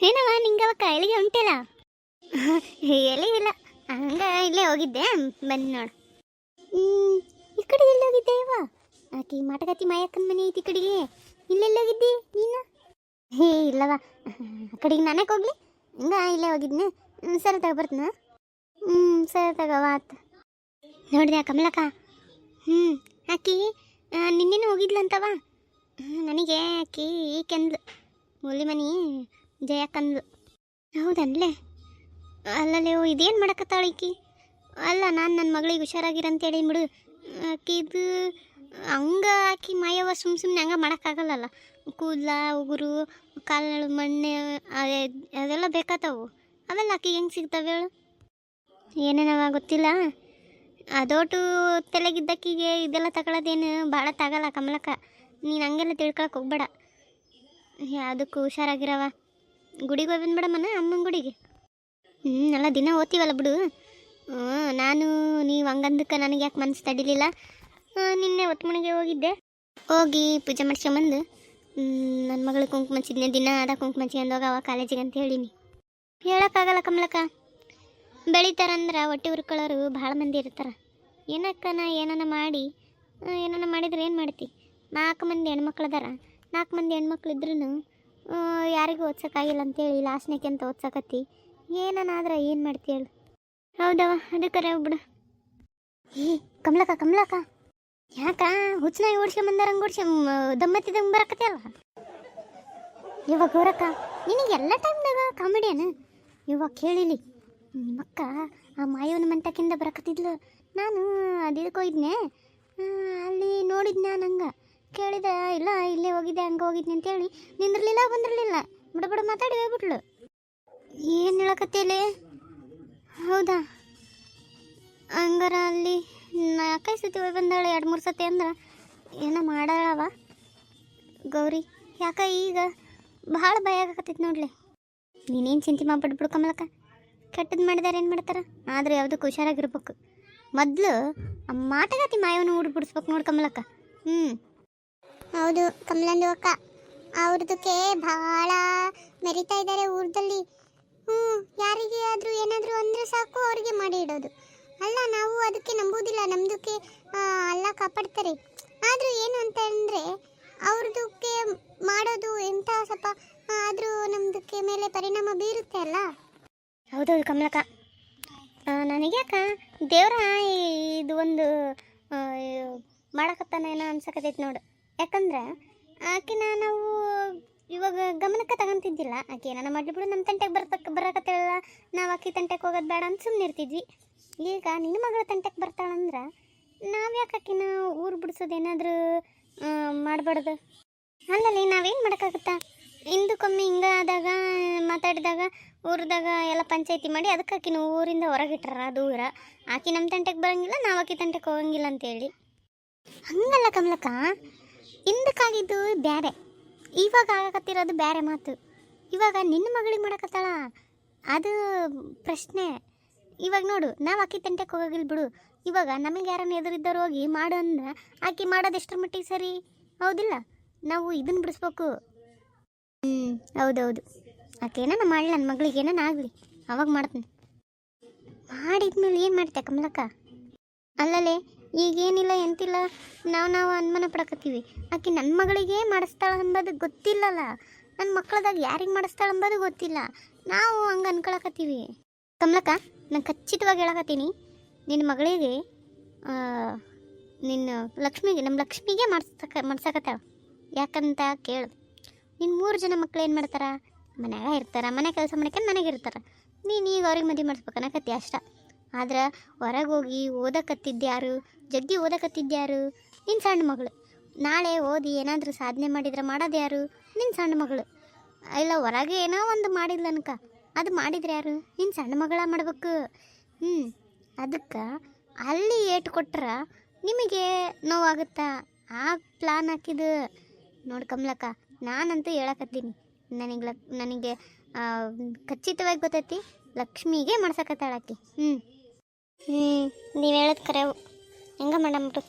ಏನವ ನಿಂಗವ ಕಾಯಿಲೆಗೆ ಉಂಟಿಲ್ಲ. ಎಲ್ಲಿ ಇಲ್ಲ, ಹಂಗ ಇಲ್ಲೇ ಹೋಗಿದ್ದೆ, ಬಂದು ನೋಡು. ಈ ಕಡೆ ಎಲ್ಲಿ ಹೋಗಿದ್ದೆ ಇವ? ಆಕಿ ಮಾಟಗತಿ ಮಾಯಕ್ಕನ ಮನೆ ಐತಿ ಕಡೆಗೆ. ಇಲ್ಲೆಲ್ಲ ಹೋಗಿದ್ದಿ ನೀನು? ಇಲ್ಲವ, ಆ ಕಡೆಗೆ ನಾನೇ ಹೋಗ್ಲಿ, ಹಿಂಗ ಇಲ್ಲೇ ಹೋಗಿದ್ನೆ. ಸರಿ ತಗೋ ಬರ್ತನ. ಸರಿ ತಗವ ಆತ. ನೋಡಿದೆ ಕಮಲಕ್ಕ? ಆಕಿ ನಿನ್ನೇನು ಹೋಗಿದ್ಲಂತವ. ನನಗೆ ಆಕಿ ಈಕೆಂದ್ಲು, ಮೂಲಿ ಮನಿ ಜಯಕ್ಕಂದ್ಲು. ಹೌದನ್ಲೇ? ಅಲ್ಲಲ್ಲೇ ಇದೇನು ಮಾಡಕತ್ತಾಳ ಈಕಿ? ಅಲ್ಲ, ನಾನು ನನ್ನ ಮಗಳಿಗೆ ಹುಷಾರಾಗಿರಂತೇಳಿ ಬಿಡು. ಆಕಿದು ಹಂಗ ಆಕಿ ಮಾಯವ ಸುಮ್ಮನೆ ಹಂಗೆ ಮಾಡೋಕ್ಕಾಗಲ್ಲಲ್ಲ. ಕೂದಲ, ಉಗುರು, ಕಾಲು ಮಣ್ಣೆ ಅದೆಲ್ಲ ಬೇಕಾತವು. ಅವೆಲ್ಲ ಆಕಿಗೆ ಹೆಂಗೆ ಸಿಗ್ತವೆ ಹೇಳು? ಏನೇನವ ಗೊತ್ತಿಲ್ಲ. ಅದೋಟು ತಲೆಗಿದ್ದಕ್ಕಿಗೆ ಇದೆಲ್ಲ ತಗೊಳ್ಳೋದೇನು ಭಾಳ ತಗಲ್ಲ ಕಮಲಕ್ಕ. ನೀನು ಹಂಗೆಲ್ಲ ತಿಳ್ಕೊಳಕ್ಕೆ ಹೋಗ್ಬೇಡ. ಯಾವುದಕ್ಕೂ ಹುಷಾರಾಗಿರವ. ಗುಡಿಗೆ ಹೋಗಿ ಬಂದ್ಬಿಡಮ್ಮನ, ಅಮ್ಮನ ಗುಡಿಗೆ. ಎಲ್ಲ ದಿನ ಓದ್ತೀವಲ್ಲ ಬಿಡು. ನಾನು ನೀವು ಹಂಗಂದಕ್ಕೆ ನನಗೆ ಯಾಕೆ ಮನಸ್ಸು ತಡಿಲಿಲ್ಲ. ನಿನ್ನೆ ಒತ್ತಮಣಿಗೆ ಹೋಗಿದ್ದೆ, ಹೋಗಿ ಪೂಜೆ ಮಾಡ್ಸ್ಕೊಂಬಂದು ನನ್ನ ಮಗಳು ಕುಂಕುಮ ಹಚ್ಚಿದ್ನೆ. ದಿನ ಅದ ಕುಂಕುಮ ಹಚ್ಕೊಂಡೋಗ ಅವ ಕಾಲೇಜಿಗೆ ಅಂತ ಹೇಳೀನಿ. ಹೇಳೋಕ್ಕಾಗಲ್ಲ ಕಮಲಕ್ಕ. ಬೆಳಿತಾರಂದ್ರೆ ಹೊಟ್ಟೆ ಹುರ್ಕೊಳ್ಳೋರು ಭಾಳ ಮಂದಿ ಇರ್ತಾರೆ. ಏನಕ್ಕನ ಏನಾನ ಮಾಡಿದ್ರೆ ಏನು ಮಾಡ್ತಿ? 4 ಮಂದಿ ಹೆಣ್ಮಕ್ಳು ಅದಾರ. 4 ಮಂದಿ ಹೆಣ್ಮಕ್ಳು ಇದ್ರೂ ಯಾರಿಗೂ ಓದ್ಸೋಕ್ಕಾಗಿಲ್ಲ ಅಂತೇಳಿ ಲಾಸ್ಟ್ನೇಕೆ ಅಂತ ಓದ್ಸಕತ್ತಿ. ಏನನಾದ್ರೆ ಏನು ಮಾಡ್ತಿ ಹೇಳು? ಹೌದವ, ಅದಕ್ಕರೆ ಹೋಗ್ಬಿಡು. ಕಮಲಕ್ಕ ಯಾಕ ಹುಚ್ಚನಾಗಿ ಓಡ್ಸ್ಕೊಂಬಂದಾರಂಗೆ ದಮ್ಮತ್ತಿದಂಗೆ ಬರಕತ್ತೆ ಅಲ್ಲ? ಇವಾಗ ಗೋರಕ್ಕ, ನಿನಗೆ ಎಲ್ಲ ಟೈಮ್ದಾಗ ಕಾಮಿಡಿಯನ? ಇವಾಗ ಕೇಳಿಲಿ, ನಿಮ್ಮಕ್ಕ ಆ ಮಾಯವನ ಮಂಟಕ್ಕಿಂದ ಬರಕತ್ತಿದ್ಲು. ನಾನು ಅದಕ್ಕೆ ಹೋಗಿದ್ನೆ, ಅಲ್ಲಿ ನೋಡಿದ್ನ. ನಂಗೆ ಕೇಳಿದ, ಇಲ್ಲ ಇಲ್ಲೇ ಹೋಗಿದ್ದೆ, ಹಂಗೆ ಹೋಗಿದ್ನಿ ಅಂತೇಳಿ ಬಂದಿರಲಿಲ್ಲ. ಬಿಡ ಮಾತಾಡಿ ಹೋಗ್ಬಿಟ್ಲು. ಏನು ಹೇಳಕತ್ತೇಲಿ? ಹೌದಾ? ಹಂಗಾರ ಅಲ್ಲಿ 4 ಸತಿ ಹೋಗಿ ಬಂದಾಳೆ, 2-3 ಸತಿ ಅಂದ್ರೆ ಏನೋ ಮಾಡಾಳವ ಗೌರಿ. ಯಾಕ ಈಗ ಭಾಳ ಭಯ ಆಗಕತ್ತೈತಿ ನೋಡ್ಲಿ. ನೀನೇನು ಚಿಂತೆ ಮಾಡ್ಬಿಡ್ಬಿಡು ಕಮಲಕ್ಕ. ಕೆಟ್ಟದ್ದು ಮಾಡಿದಾರೆ ಏನು ಮಾಡ್ತಾರೆ, ಆದರೆ ಯಾವುದಕ್ಕೆ ಹುಷಾರಾಗಿರ್ಬೇಕು. ಮೊದಲು ಆ ಮಾಟಗಾತಿ ಮಾಯವನು ಬಿಡಿಸ್ಬೇಕು ನೋಡಿ ಕಮಲಕ್ಕ. ಹೌದು ಕಮಲಂದು ಅಕ್ಕ, ಅವ್ರದಕ್ಕೆ ಭಾಳ ಮೆರಿತಾ ಇದ್ದಾರೆ ಊರದಲ್ಲಿ. ಯಾರಿಗೆ ಆದರೂ ಏನಾದರೂ ಅಂದರೆ ಸಾಕು ಅವರಿಗೆ ಮಾಡಿ ಇಡೋದು. ಅಲ್ಲ, ನಾವು ಅದಕ್ಕೆ ನಂಬುವುದಿಲ್ಲ, ನಮ್ಮದಕ್ಕೆ ಎಲ್ಲ ಕಾಪಾಡ್ತಾರೆ. ಆದರೂ ಏನು ಅಂತ ಅಂದರೆ ಅವ್ರದಕ್ಕೆ ಮಾಡೋದು ಎಂಥ ಸ್ವಲ್ಪ ಆದರೂ ನಮ್ಮದಕ್ಕೆ ಮೇಲೆ ಪರಿಣಾಮ ಬೀರುತ್ತೆ ಅಲ್ಲ. ಹೌದೌದು ಕಮಲಕ್ಕ. ನನಗ್ಯಾಕ ದೇವ್ರ ಇದು ಒಂದು ಮಾಡಕತ್ತಾನೇನೋ ಅನ್ಸಕತ್ತೈತಿ ನೋಡು. ಯಾಕಂದ್ರೆ ಆಕಿನ ನಾವು ಇವಾಗ ಗಮನಕ್ಕೆ ತಗೊಂತಿದ್ದಿಲ್ಲ. ಆಕೆ ಏನಾನ ಮಾಡಿಬಿಡು, ನಮ್ಮ ತಂಟೆಗೆ ಬರಕತ್ತೇಳ, ನಾವು ಆಕಿ ತಂಟೆಗೆ ಹೋಗೋದು ಬೇಡ ಅಂತ ಸುಮ್ಮನೆ ಇರ್ತಿದ್ವಿ. ಈಗ ನಿನ್ನ ಮಗಳ ತಂಟೆಗೆ ಬರ್ತಾಳಂದ್ರೆ ನಾವು ಯಾಕೆ ಆಕಿನ ಊರು ಬಿಡಿಸೋದೇನಾದರೂ ಮಾಡಬಾರ್ದು? ಅಲ್ಲಲ್ಲಿ ನಾವೇನು ಮಾಡೋಕ್ಕಾಗುತ್ತಾ? ಹಿಂದಕ್ಕೊಮ್ಮೆ ಹಿಂಗೆ ಆದಾಗ ಮಾತಾಡಿದಾಗ ಊರದಾಗ ಎಲ್ಲ ಪಂಚಾಯತಿ ಮಾಡಿ ಅದಕ್ಕೆ ಆಕಿನ ಊರಿಂದ ಹೊರಗಿಟ್ರ ದೂರ. ಆಕಿ ನಮ್ಮ ತಂಟೆಗೆ ಬರೋಂಗಿಲ್ಲ, ನಾವು ಆಕಿ ತಂಟೆಗೆ ಹೋಗಂಗಿಲ್ಲ ಅಂತೇಳಿ. ಹಂಗಲ್ಲ ಕಮಲಕ್ಕ, ಹಿಂದಕ್ಕಾಗಿದ್ದು ಬೇರೆ, ಇವಾಗ ಆಗಕತ್ತಿರೋದು ಬೇರೆ ಮಾತು. ಇವಾಗ ನಿನ್ನ ಮಗಳಿಗೆ ಮಾಡಕತ್ತಾಳ, ಅದು ಪ್ರಶ್ನೆ. ಇವಾಗ ನೋಡು, ನಾವು ಆಕಿ ತಂಟೆಗೆ ಹೋಗೋಗಿಲ್ಲ ಬಿಡು. ಇವಾಗ ನಮಗೆ ಯಾರನ್ನ ಎದುರಿದ್ದವ್ರು ಹೋಗಿ ಮಾಡು ಅಂದ್ರೆ ಆಕಿ ಮಾಡೋದು ಎಷ್ಟರ ಮಟ್ಟಿಗೆ ಸರಿ? ಹೌದಿಲ್ಲ? ನಾವು ಇದನ್ನು ಬಿಡಿಸ್ಬೇಕು. ಹೌದೌದು. ಆಕೇನ ಮಾಡಲಿ, ನನ್ನ ಮಗಳಿಗೆ ಏನಾನ ಆಗಲಿ, ಅವಾಗ ಮಾಡ್ತೀನಿ. ಮಾಡಿದ್ಮೇಲೆ ಏನು ಮಾಡ್ತೆ ಕಮಲಕ್ಕ? ಅಲ್ಲಲ್ಲೇ ಈಗೇನಿಲ್ಲ ಎಂತಿಲ್ಲ, ನಾವು ಅನುಮಾನ ಪಡಕತ್ತೀವಿ. ಆಕೆ ನನ್ನ ಮಗಳಿಗೆ ಮಾಡಿಸ್ತಾಳೆ ಅಂಬೋದು ಗೊತ್ತಿಲ್ಲಲ್ಲ, ನನ್ನ ಮಕ್ಕಳದಾಗ ಯಾರಿಗೆ ಮಾಡಿಸ್ತಾಳೆ ಅಂಬೋದು ಗೊತ್ತಿಲ್ಲ. ನಾವು ಹಂಗೆ ಅನ್ಕೊಳಕತ್ತೀವಿ ಕಮಲಕ್ಕ. ನಾನು ಖಚಿತವಾಗಿ ಹೇಳಕತ್ತೀನಿ, ನಿನ್ನ ಮಗಳಿಗೆ ನಿನ್ನ ನಮ್ಮ ಲಕ್ಷ್ಮಿಗೆ ಮಾಡ್ಸಕತ್ತಾಳ. ಯಾಕಂತ ಕೇಳು, ನಿನ್ನ 3 ಜನ ಮಕ್ಳು ಏನು ಮಾಡ್ತಾರ? ಮನ್ಯಾಗ ಇರ್ತಾರೆ, ಮನೆ ಕೆಲಸ ಮಾಡ್ಕೊಂಡು ಮನೆಗೆ ಇರ್ತಾರೆ. ನೀನು ಈಗ ಅವ್ರಿಗೆ ಮದುವೆ ಮಾಡಿಸ್ಬೇಕನ್ನಕತ್ತಿ ಅಷ್ಟ. ಆದ್ರೆ ಹೊರಗೆ ಹೋಗಿ ಓದಕತ್ತಿದ್ಯಾರು, ಜಗ್ಗಿ ಓದಕತ್ತಿದ್ಯಾರು? ನಿನ್ನ ಸಣ್ಣ ಮಗಳು. ನಾಳೆ ಓದಿ ಏನಾದರೂ ಸಾಧನೆ ಮಾಡಿದ್ರೆ ಮಾಡೋದು ಯಾರು? ನಿನ್ನ ಸಣ್ಣ ಮಗಳು. ಇಲ್ಲ ಹೊರಗೆ ಏನೋ ಒಂದು ಮಾಡಿಲ್ಲ ಅನ್ಕ, ಅದು ಮಾಡಿದ್ರೆ ಯಾರು? ನಿನ್ನ ಸಣ್ಣ ಮಗಳ ಮಾಡ್ಬೇಕು. ಅದಕ್ಕೆ ಅಲ್ಲಿ ಏಟು ಕೊಟ್ರೆ ನಿಮಗೆ ನೋವಾಗುತ್ತಾ? ಆ ಪ್ಲಾನ್ ಹಾಕಿದ್ದು ನೋಡಿ ಕಮಲಕ್ಕ. ನಾನಂತೂ ಹೇಳಕತ್ತೀನಿ, ನನಗೆ ಖಚಿತವಾಗಿ ಗೊತ್ತೈತಿ, ಲಕ್ಷ್ಮಿಗೆ ಮಾಡ್ಸಕತ್ತಾಳಾಕಿ. ನೀವು ಹೇಳೋದು ಕರೆವು. ಹೆಂಗೆ ಮಾಡಮ್ಬಿಟ್ಟು